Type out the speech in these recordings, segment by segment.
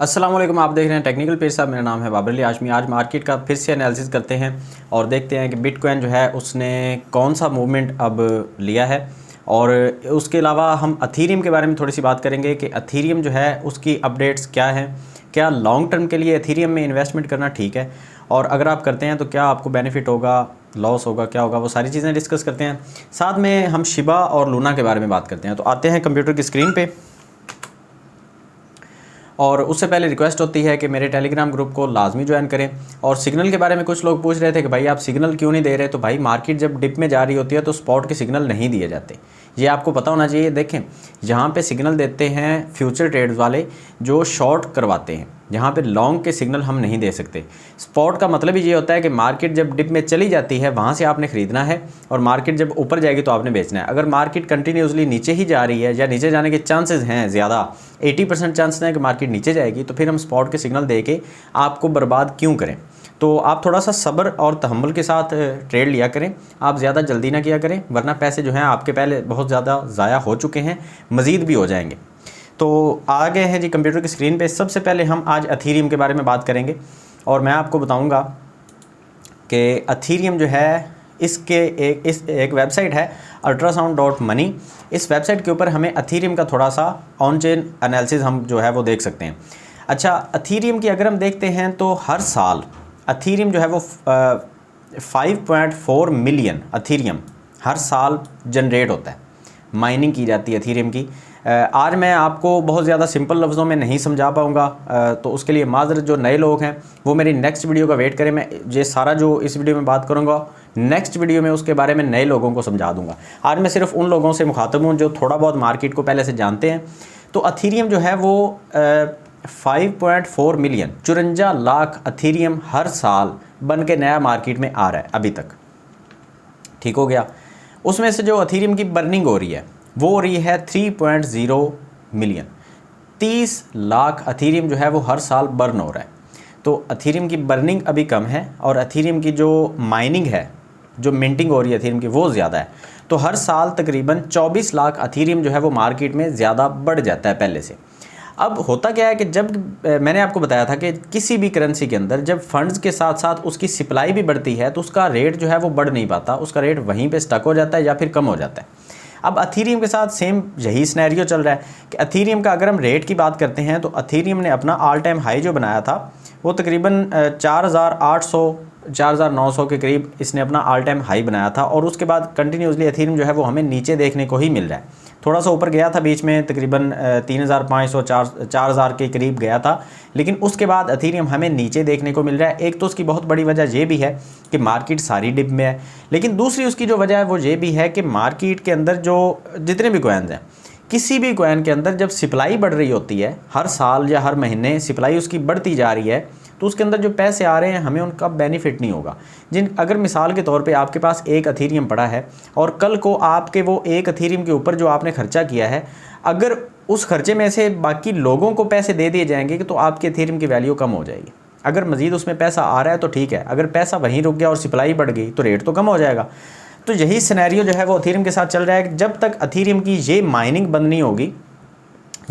अस्सलाम वालेकुम, आप देख रहे हैं टेक्निकल पेज साहब। मेरा नाम है बाबर अली हाशमी। आज मार्केट का फिर से एनालिसिस करते हैं और देखते हैं कि बिटकॉइन जो है उसने कौन सा मूवमेंट अब लिया है। और उसके अलावा हम अथीरियम के बारे में थोड़ी सी बात करेंगे कि अथीरियम जो है उसकी अपडेट्स क्या हैं, क्या लॉन्ग टर्म के लिए अथीरियम में इन्वेस्टमेंट करना ठीक है, और अगर आप करते हैं तो क्या आपको बेनिफिट होगा, लॉस होगा, क्या होगा, वो सारी चीज़ें डिस्कस करते हैं। साथ में हम शिबा और लूना के बारे में बात करते हैं। तो आते हैं कंप्यूटर की स्क्रीन पे, और उससे पहले रिक्वेस्ट होती है कि मेरे टेलीग्राम ग्रुप को लाजमी ज्वाइन करें। और सिग्नल के बारे में कुछ लोग पूछ रहे थे कि भाई आप सिग्नल क्यों नहीं दे रहे। तो भाई मार्केट जब डिप में जा रही होती है तो स्पॉट के सिग्नल नहीं दिए जाते, ये आपको पता होना चाहिए। देखें, यहाँ पे सिग्नल देते हैं फ्यूचर ट्रेड्स वाले जो शॉर्ट करवाते हैं, यहाँ पे लॉन्ग के सिग्नल हम नहीं दे सकते। स्पॉट का मतलब ही ये होता है कि मार्केट जब डिप में चली जाती है वहाँ से आपने ख़रीदना है, और मार्केट जब ऊपर जाएगी तो आपने बेचना है। अगर मार्केट कंटिन्यूसली नीचे ही जा रही है या नीचे जाने के चांसेस हैं ज़्यादा, 80% चांसेस हैं कि मार्केट नीचे जाएगी, तो फिर हम स्पॉट के सिग्नल दे के आपको बर्बाद क्यों करें। तो आप थोड़ा सा सब्र और तहम्मुल के साथ ट्रेड लिया करें, आप ज़्यादा जल्दी ना किया करें, वरना पैसे जो हैं आपके पहले बहुत ज़्यादा ज़ाया हो चुके हैं, मज़ीद भी हो जाएंगे। तो आ गए हैं जी कंप्यूटर की स्क्रीन पे। सबसे पहले हम आज अथीरियम के बारे में बात करेंगे, और मैं आपको बताऊंगा कि अथीरियम जो है इसके एक वेबसाइट है ultrasound.money। इस वेबसाइट के ऊपर हमें अथीरियम का थोड़ा सा ऑन चेन एनालिसिस हम जो है वो देख सकते हैं। अच्छा, अथीरियम की अगर हम देखते हैं तो हर साल अथीरियम जो है वो 5.4 मिलियन अथीरियम हर साल जनरेट होता है, माइनिंग की जाती है अथीरियम की। आज मैं आपको बहुत ज़्यादा सिंपल लफ्ज़ों में नहीं समझा पाऊँगा, तो उसके लिए माज़रत। जो नए लोग हैं वो मेरी नेक्स्ट वीडियो का वेट करें। मैं ये सारा जो इस वीडियो में बात करूँगा नेक्स्ट वीडियो में उसके बारे में नए लोगों को समझा दूँगा। आज मैं सिर्फ उन लोगों से मुखातब हूँ जो थोड़ा बहुत मार्केट को पहले से जानते हैं। तो अथीरियम जो है वो 5.4 मिलियन 54 लाख अथीरियम हर साल बन के नया मार्केट में आ रहा है अभी तक। ठीक हो गया। उसमें से जो अथीरियम की बर्निंग हो रही है वो हो रही है 3.0 मिलियन। 30 लाख अथीरियम जो है वो हर साल बर्न हो रहा है। तो अथीरियम की बर्निंग अभी कम है, और अथीरियम की जो माइनिंग है, जो मिंटिंग हो रही है अथीरियम की, वो ज़्यादा है। तो हर साल तकरीबन 24 लाख अथीरियम जो है वो मार्केट में ज़्यादा बढ़ जाता है पहले से। अब होता क्या है कि जब मैंने आपको बताया था कि किसी भी करेंसी के अंदर जब फंड्स के साथ साथ उसकी सप्लाई भी बढ़ती है तो उसका रेट जो है वो बढ़ नहीं पाता, उसका रेट वहीं पे स्टक हो जाता है या फिर कम हो जाता है। अब अथीरियम के साथ सेम यही सिनेरियो चल रहा है कि अथीरियम का अगर हम रेट की बात करते हैं तो अथीरियम ने अपना ऑल टाइम हाई जो बनाया था वो तकरीबन 4,800 4,900 के करीब इसने अपना ऑल टाइम हाई बनाया था, और उसके बाद कंटिन्यूसली अथीरियम जो है वो हमें नीचे देखने को ही मिल रहा है। थोड़ा सा ऊपर गया था बीच में, तकरीबन 3,500 4,000 के करीब गया था, लेकिन उसके बाद अथीरियम हमें नीचे देखने को मिल रहा है। एक तो उसकी बहुत बड़ी वजह ये भी है कि मार्केट सारी डिप में है, लेकिन दूसरी उसकी जो वजह है वो ये भी है कि मार्केट के अंदर जो जितने भी कॉइन्स हैं, किसी भी कॉइन के अंदर जब सप्लाई बढ़ रही होती है, हर साल या हर महीने सप्लाई उसकी बढ़ती जा रही है, तो उसके अंदर जो पैसे आ रहे हैं हमें उनका बेनिफिट नहीं होगा। अगर मिसाल के तौर पे आपके पास एक अथीरियम पड़ा है और कल को आपके वो एक अथीरियम के ऊपर जो आपने खर्चा किया है, अगर उस खर्चे में से बाकी लोगों को पैसे दे दिए जाएंगे तो आपके अथीरियम की वैल्यू कम हो जाएगी। अगर मज़ीद उसमें पैसा आ रहा है तो ठीक है, अगर पैसा वहीं रुक गया और सप्लाई बढ़ गई तो रेट तो कम हो जाएगा। तो यही सिनेरियो जो है वो अथीरियम के साथ चल रहा है कि जब तक अथीरियम की ये माइनिंग बंद नहीं होगी,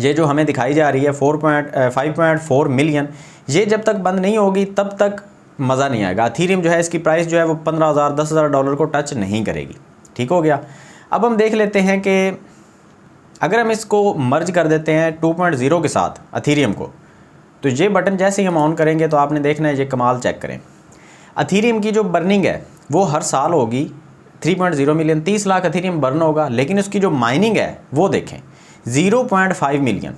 ये जो हमें दिखाई जा रही है 5.4 मिलियन, ये जब तक बंद नहीं होगी तब तक मज़ा नहीं आएगा। अथीरियम जो है इसकी प्राइस जो है वो 15,000 10,000 डॉलर को टच नहीं करेगी। ठीक हो गया। अब हम देख लेते हैं कि अगर हम इसको मर्ज कर देते हैं 2.0 के साथ अथीरियम को, तो ये बटन जैसे ही हम ऑन करेंगे तो आपने देखना है, ये कमाल चेक करें। अथीरियम की जो बर्निंग है वो हर साल होगी 3.0 मिलियन, 30 लाख अथीरियम बर्न होगा, लेकिन उसकी जो माइनिंग है वो देखें 0.5 मिलियन।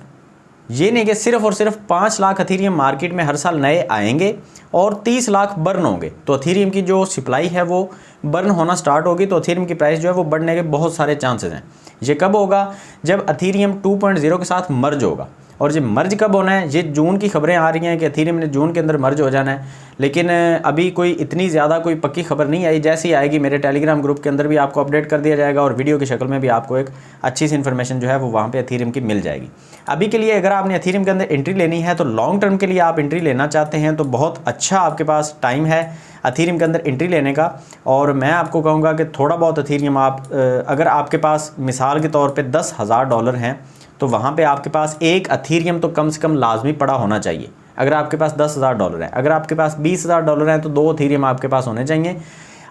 ये नहीं कि सिर्फ और सिर्फ 5 लाख अथीरियम मार्केट में हर साल नए आएंगे और 30 लाख बर्न होंगे, तो अथीरियम की जो सप्लाई है वो बर्न होना स्टार्ट होगी, तो अथीरियम की प्राइस जो है वो बढ़ने के बहुत सारे चांसेस हैं। ये कब होगा? जब अथीरियम 2.0 के साथ मर्ज होगा। और ये मर्ज कब होना है? ये जून की खबरें आ रही हैं कि अथीरियम ने जून के अंदर मर्ज हो जाना है, लेकिन अभी कोई इतनी ज़्यादा कोई पक्की खबर नहीं आई। जैसे ही आएगी मेरे टेलीग्राम ग्रुप के अंदर भी आपको अपडेट कर दिया जाएगा, और वीडियो की शक्ल में भी आपको एक अच्छी सी इन्फॉर्मेशन जो है वो वहाँ पे अथीरियम की मिल जाएगी। अभी के लिए अगर आपने अथीरियम के अंदर एंट्री लेनी है, तो लॉन्ग टर्म के लिए आप एंट्री लेना चाहते हैं तो बहुत अच्छा आपके पास टाइम है अथीरियम के अंदर एंट्री लेने का। और मैं आपको कहूँगा कि थोड़ा बहुत अथीरियम आप अगर आपके पास मिसाल के तौर पे $10,000 हैं तो वहाँ पे आपके पास एक अथीरियम तो कम से कम लाजमी पड़ा होना चाहिए। अगर आपके पास $10,000 है, अगर आपके पास $20,000 हैं तो 2 अथीरियम आपके पास होने चाहिए।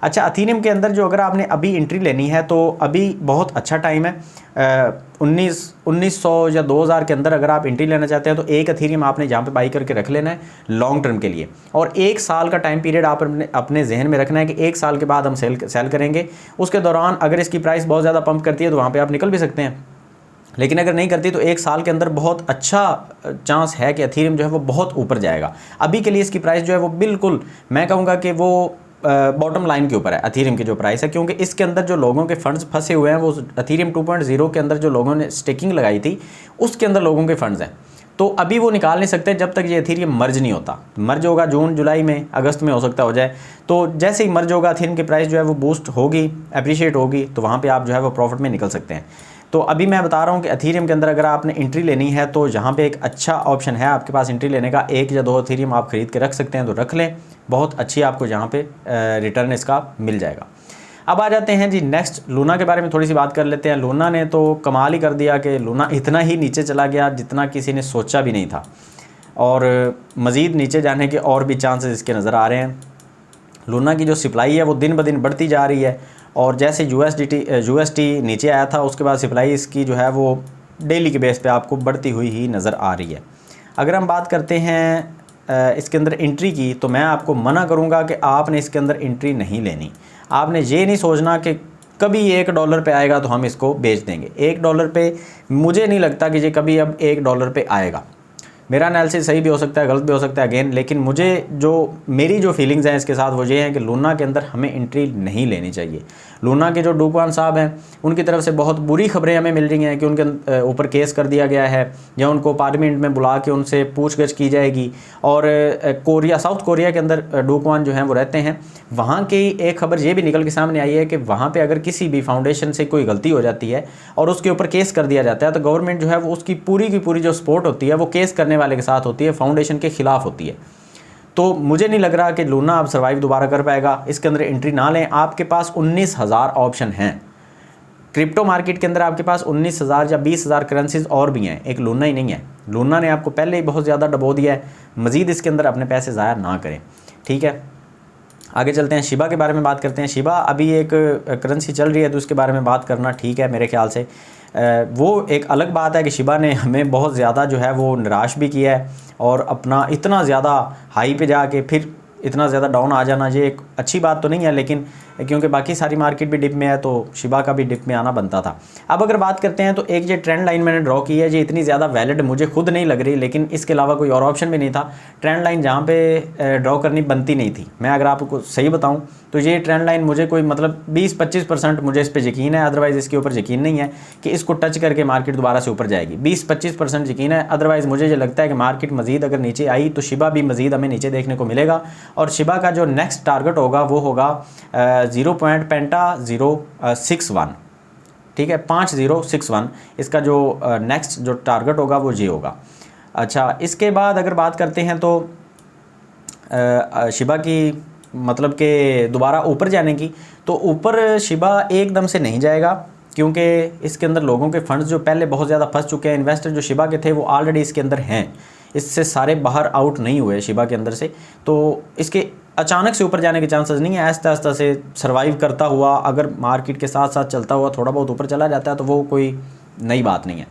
अच्छा, अथीरियम के अंदर जो अगर आपने अभी एंट्री लेनी है तो अभी बहुत अच्छा टाइम है। 1900 या 2000 के अंदर अगर आप एंट्री लेना चाहते हैं तो एक अथीरियम आपने जहाँ पे बाई करके रख लेना है लॉन्ग टर्म के लिए, और 1 साल का टाइम पीरियड आप अपने जहन में रखना है कि 1 साल के बाद हम सेल करेंगे। उसके दौरान अगर इसकी प्राइस बहुत ज़्यादा पंप करती है तो वहाँ पर आप निकल भी सकते हैं, लेकिन अगर नहीं करती तो 1 साल के अंदर बहुत अच्छा चांस है कि अथीरियम जो है वो बहुत ऊपर जाएगा। अभी के लिए इसकी प्राइस जो है वो बिल्कुल मैं कहूँगा कि वो बॉटम लाइन के ऊपर है अथीरियम की जो प्राइस है, क्योंकि इसके अंदर जो लोगों के फंड्स फंसे हुए हैं वो अथीरियम 2.0 के अंदर जो लोगों ने स्टेकिंग लगाई थी उसके अंदर लोगों के फंड्स हैं। तो अभी वो निकाल नहीं सकते जब तक ये अथीरियम मर्ज नहीं होता। मर्ज होगा जून जुलाई में, अगस्त में हो सकता हो जाए। तो जैसे ही मर्ज होगा अथीरियम की प्राइस जो है वो बूस्ट होगी, अप्रिशिएट होगी, तो वहाँ पर आप जो है वो प्रॉफिट में निकल सकते हैं। तो अभी मैं बता रहा हूँ कि अथीरियम के अंदर अगर आपने एंट्री लेनी है तो यहाँ पे एक अच्छा ऑप्शन है आपके पास एंट्री लेने का। 1 या 2 अथीरियम आप खरीद के रख सकते हैं तो रख लें, बहुत अच्छी आपको यहाँ पे रिटर्न इसका मिल जाएगा। अब आ जाते हैं जी नेक्स्ट, लूना के बारे में थोड़ी सी बात कर लेते हैं। लूना ने तो कमाल ही कर दिया कि लूना इतना ही नीचे चला गया जितना किसी ने सोचा भी नहीं था, और मज़ीद नीचे जाने के और भी चांसेस इसके नज़र आ रहे हैं। लूना की जो सप्लाई है वो दिन ब दिन बढ़ती जा रही है, और जैसे UST नीचे आया था उसके बाद सप्लाई इसकी जो है वो डेली के बेस पे आपको बढ़ती हुई ही नज़र आ रही है। अगर हम बात करते हैं इसके अंदर एंट्री की, तो मैं आपको मना करूँगा कि आपने इसके अंदर एंट्री नहीं लेनी। आपने ये नहीं सोचना कि कभी $1 पे आएगा तो हम इसको बेच देंगे। $1 पे मुझे नहीं लगता कि ये कभी अब $1 पे आएगा। मेरा एनालिसिस सही भी हो सकता है, गलत भी हो सकता है अगेन, लेकिन मुझे मेरी जो फीलिंग्स हैं इसके साथ वो ये हैं कि लूना के अंदर हमें एंट्री नहीं लेनी चाहिए। लूना के जो डू क्वान साहब हैं उनकी तरफ से बहुत बुरी खबरें हमें मिल रही हैं कि उनके ऊपर केस कर दिया गया है, या उनको पार्लियामेंट में बुला के उनसे पूछगछ की जाएगी। और साउथ कोरिया के अंदर डू क्वान जो हैं वो रहते हैं, वहाँ की एक खबर ये भी निकल के सामने आई है कि वहाँ पर अगर किसी भी फाउंडेशन से कोई गलती हो जाती है और उसके ऊपर केस कर दिया जाता है तो गवर्नमेंट जो है वो उसकी पूरी की पूरी जो सपोर्ट होती है वो केस करने वाले के साथ होती है, फाउंडेशन के खिलाफ होती है। तो मुझे नहीं लग रहा कि लूना अब सर्वाइव दोबारा कर पाएगा। इसके अंदर एंट्री ना लें। आपके पास 19,000 ऑप्शन हैं क्रिप्टो मार्केट के अंदर, आपके पास 19,000 या 20,000 करेंसीज और भी हैं, एक लूना ही नहीं है। लूना ने आपको पहले ही बहुत ज़्यादा डबो दिया है, मज़ीद इसके अंदर अपने पैसे ज़ाया ना करें, ठीक है। आगे चलते हैं, शिबा के बारे में बात करते हैं। शिबा अभी एक करेंसी चल रही है तो उसके बारे में बात करना ठीक है मेरे ख्याल से। वो एक अलग बात है कि शिबा ने हमें बहुत ज़्यादा जो है वो निराश भी किया है, और अपना इतना ज़्यादा हाई पे जाके फिर इतना ज़्यादा डाउन आ जाना ये एक अच्छी बात तो नहीं है, लेकिन क्योंकि बाकी सारी मार्केट भी डिप में है तो शिबा का भी डिप में आना बनता था। अब अगर बात करते हैं तो एक ये ट्रेंड लाइन मैंने ड्रॉ की है, ये इतनी ज़्यादा वैलिड मुझे खुद नहीं लग रही, लेकिन इसके अलावा कोई और ऑप्शन भी नहीं था। ट्रेंड लाइन जहाँ पे ड्रॉ करनी बनती नहीं थी, मैं अगर आपको सही बताऊँ तो ये ट्रेंड लाइन मुझे कोई मतलब 20-25% मुझे इस पर यकीन है, अदरवाइज़ इसके ऊपर यकीन नहीं है कि इसको टच करके मार्केट दोबारा से ऊपर जाएगी। 20-25% यकीन है, अदरवाइज़ मुझे ये लगता है कि मार्केट मज़ीद अगर नीचे आई तो शिबा भी मज़ीद हमें नीचे देखने को मिलेगा, और शिबा का जो नेक्स्ट टारगेट होगा वो होगा 0.5061, ठीक है, 5061 इसका जो नेक्स्ट जो टारगेट होगा वो ये होगा। अच्छा, इसके बाद अगर बात करते हैं तो शिबा की मतलब कि दोबारा ऊपर जाने की, तो ऊपर शिबा एकदम से नहीं जाएगा, क्योंकि इसके अंदर लोगों के फंड्स जो पहले बहुत ज़्यादा फंस चुके हैं, इन्वेस्टर जो शिबा के थे वो ऑलरेडी इसके अंदर हैं, इससे सारे बाहर आउट नहीं हुए शिबा के अंदर से, तो इसके अचानक से ऊपर जाने के चांसेस नहीं है। आहिस्ता आहिस्ता से सर्वाइव करता हुआ अगर मार्केट के साथ साथ चलता हुआ थोड़ा बहुत ऊपर चला जाता है तो वो कोई नई बात नहीं है।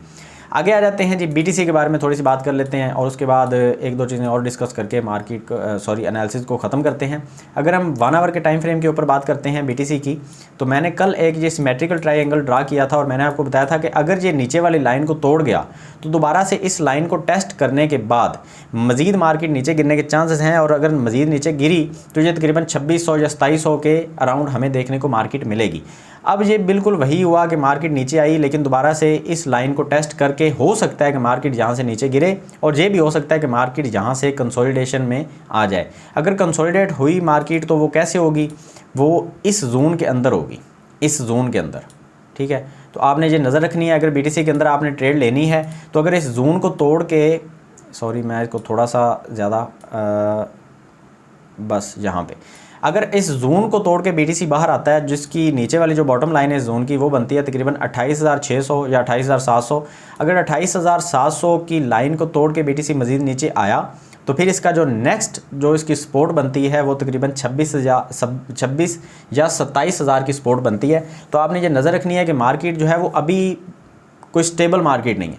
आगे आ जाते हैं जी, BTC के बारे में थोड़ी सी बात कर लेते हैं, और उसके बाद एक दो चीज़ें और डिस्कस करके मार्केट एनालिसिस को ख़त्म करते हैं। अगर हम 1 आवर के टाइम फ्रेम के ऊपर बात करते हैं BTC की, तो मैंने कल एक ये सिमेट्रिकल ट्रायंगल ड्रा किया था, और मैंने आपको बताया था कि अगर ये नीचे वाली लाइन को तोड़ गया तो दोबारा से इस लाइन को टेस्ट करने के बाद मज़ीद मार्केट नीचे गिरने के चांसेस हैं, और अगर मज़ीद नीचे गिरी तो ये तकरीबन 2600 या 2700 के अराउंड हमें देखने को मार्केट मिलेगी। अब ये बिल्कुल वही हुआ कि मार्केट नीचे आई, लेकिन दोबारा से इस लाइन को टेस्ट करके हो सकता है कि मार्केट यहाँ से नीचे गिरे, और ये भी हो सकता है कि मार्केट यहाँ से कंसोलिडेशन में आ जाए। अगर कंसोलिडेट हुई मार्केट तो वो कैसे होगी, वो इस जोन के अंदर होगी, इस जोन के अंदर, ठीक है। तो आपने ये नज़र रखनी है, अगर BTC के अंदर आपने ट्रेड लेनी है तो अगर इस जोन को तोड़ के, सॉरी मैं इसको थोड़ा सा ज़्यादा बस यहाँ पे, अगर इस जोन को तोड़ के BTC बाहर आता है, जिसकी नीचे वाली जो बॉटम लाइन है इस जोन की वो बनती है तकरीबन 28,600 या 28,700। अगर 28,700 की लाइन को तोड़ के BTC मज़ीद नीचे आया तो फिर इसका जो नेक्स्ट जो इसकी सपोर्ट बनती है वो तकरीबन 26 या 27,000 की सपोर्ट बनती है। तो आपने ये नज़र रखनी है कि मार्केट जो है वो अभी कोई स्टेबल मार्केट नहीं है।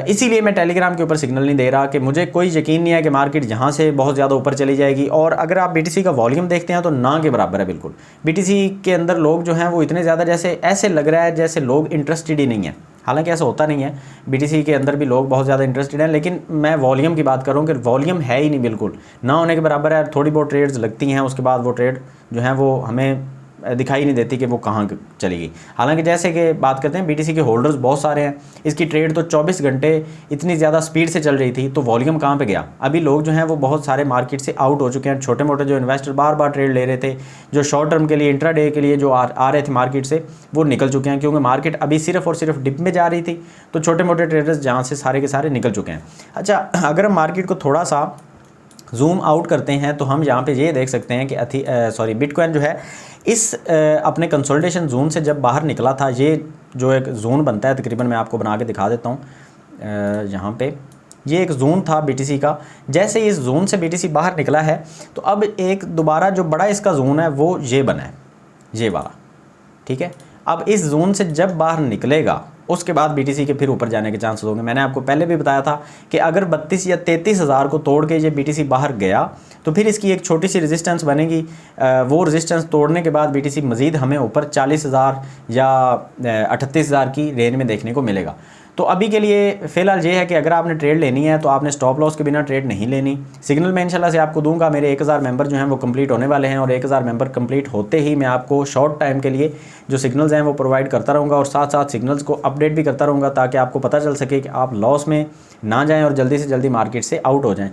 इसीलिए मैं टेलीग्राम के ऊपर सिग्नल नहीं दे रहा कि मुझे कोई यकीन नहीं है कि मार्केट यहाँ से बहुत ज़्यादा ऊपर चली जाएगी। और अगर आप BTC का वॉल्यूम देखते हैं तो ना के बराबर है बिल्कुल। BTC के अंदर लोग जो हैं वो इतने ज़्यादा जैसे ऐसे लग रहा है जैसे लोग इंटरेस्टेड ही नहीं है, हालांकि ऐसा होता नहीं है। BTC के अंदर भी लोग बहुत ज़्यादा इंटरेस्टेड हैं, लेकिन मैं वॉल्यूम की बात करूँ कि वॉल्यूम है ही नहीं, बिल्कुल ना होने के बराबर है। थोड़ी बहुत ट्रेड्स लगती हैं, उसके बाद वो ट्रेड जो हैं वो हमें दिखाई नहीं देती कि वो कहाँ चली गई। हालांकि जैसे कि बात करते हैं BTC के होल्डर्स बहुत सारे हैं, इसकी ट्रेड तो 24 घंटे इतनी ज़्यादा स्पीड से चल रही थी, तो वॉल्यूम कहाँ पे गया। अभी लोग जो हैं वो बहुत सारे मार्केट से आउट हो चुके हैं। छोटे मोटे जो इन्वेस्टर बार बार ट्रेड ले रहे थे, जो शॉर्ट टर्म के लिए इंट्राडे के लिए जो आ रहे थे मार्केट से, वो निकल चुके हैं, क्योंकि मार्केट अभी सिर्फ और सिर्फ डिप में जा रही थी। तो छोटे मोटे ट्रेडर्स जहाँ से सारे के सारे निकल चुके हैं। अच्छा, अगर हम मार्केट को थोड़ा सा जूम आउट करते हैं तो हम यहाँ पे ये देख सकते हैं कि बिटकॉइन जो है इस अपने कंसोलिडेशन जोन से जब बाहर निकला था, ये जो एक जोन बनता है तकरीबन मैं आपको बना के दिखा देता हूँ। यहाँ पे ये एक जोन था BTC का। जैसे इस जोन से BTC बाहर निकला है तो अब एक दोबारा जो बड़ा इसका जोन है वो ये बना है, ये वाला, ठीक है। अब इस जोन से जब बाहर निकलेगा उसके बाद BTC के फिर ऊपर जाने के चांसेस होंगे। मैंने आपको पहले भी बताया था कि अगर 32 या 33 हज़ार को तोड़ के ये BTC बाहर गया तो फिर इसकी एक छोटी सी रेजिस्टेंस बनेगी। वो रेजिस्टेंस तोड़ने के बाद BTC मज़ीद हमें ऊपर 40,000 या 38,000 की रेंज में देखने को मिलेगा। तो अभी के लिए फ़िलहाल ये है कि अगर आपने ट्रेड लेनी है तो आपने स्टॉप लॉस के बिना ट्रेड नहीं लेनी। सिग्नल मैं इंशाल्लाह से आपको दूंगा। मेरे 1000 मेंबर जो हैं वो कंप्लीट होने वाले हैं और 1000 मेंबर कंप्लीट होते ही मैं आपको शॉर्ट टाइम के लिए जो सिग्नल्स हैं वो प्रोवाइड करता रहूँगा और साथ साथ सिग्नल्स को अपडेट भी करता रहूँगा, ताकि आपको पता चल सके कि आप लॉस में ना जाएँ और जल्दी से जल्दी मार्केट से आउट हो जाएँ।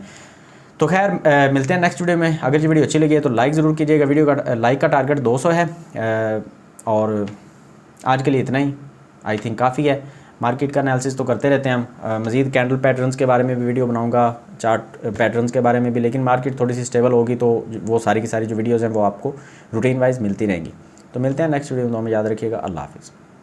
तो खैर मिलते हैं नेक्स्ट वीडियो में। अगर ये वीडियो अच्छी लगी है तो लाइक ज़रूर कीजिएगा। वीडियो का लाइक का टारगेट 200 है और आज के लिए इतना ही आई थिंक काफ़ी है। मार्केट का एनालिसिस तो करते रहते हैं हम। मज़ीद कैंडल पैटर्न्स के बारे में भी वीडियो बनाऊंगा, चार्ट पैटर्न्स के बारे में भी, लेकिन मार्केट थोड़ी सी स्टेबल होगी तो वो सारी की सारी जो वीडियोज़ हैं वो आपको रूटीन वाइज मिलती रहेंगी। तो मिलते हैं नेक्स्ट वीडियो में, याद रखिएगा। अल्लाह हाफ़िज़।